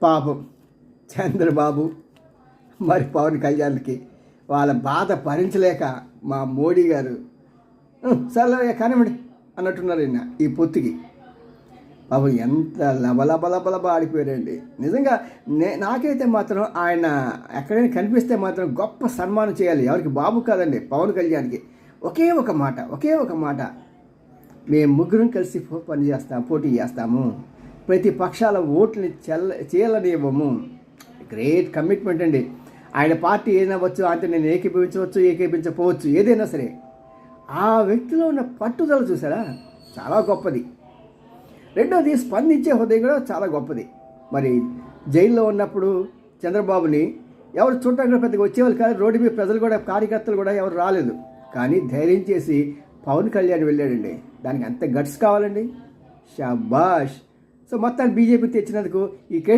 పాపం చంద్రబాబు మరి పవన్ కళ్యాణ్కి వాళ్ళ బాధ భరించలేక మా మోడీ గారు సరే కానివ్వండి అన్నట్టున్నారు ఈ పొత్తుకి. పాపం ఎంత లబలబలబలబ ఆడిపోయారండి నిజంగా. నాకైతే మాత్రం ఆయన ఎక్కడైనా కనిపిస్తే మాత్రం గొప్ప సన్మానం చేయాలి. ఎవరికి? బాబు కాదండి, పవన్ కళ్యాణ్కి. ఒకే ఒక మాట, మేము ముగ్గురం కలిసి పోటీ చేస్తాము, ప్రతి పక్షాల ఓట్లని చీలనివ్వము. గ్రేట్ కమిట్మెంట్ అండి. ఆయన పార్టీ ఏదైనావచ్చు, అంటే నేను ఏకీపించకపోవచ్చు, ఏదైనా సరే ఆ వ్యక్తిలో ఉన్న పట్టుదల చూసారా, చాలా గొప్పది. రెండోది, స్పందించే హృదయం కూడా చాలా గొప్పది. మరి జైల్లో ఉన్నప్పుడు చంద్రబాబుని ఎవరు చూడటానికి పెద్దగా వచ్చేవాళ్ళు కాదు, రోడ్డు మీద ప్రజలు కూడా, కార్యకర్తలు కూడా ఎవరు రాలేదు. కానీ ధైర్యం చేసి పవన్ కళ్యాణ్ వెళ్ళాడండి. దానికి అంత గట్స్ కావాలండి. షాబాష్. సో మొత్తాన్ని బీజేపీ తెచ్చినందుకు ఈ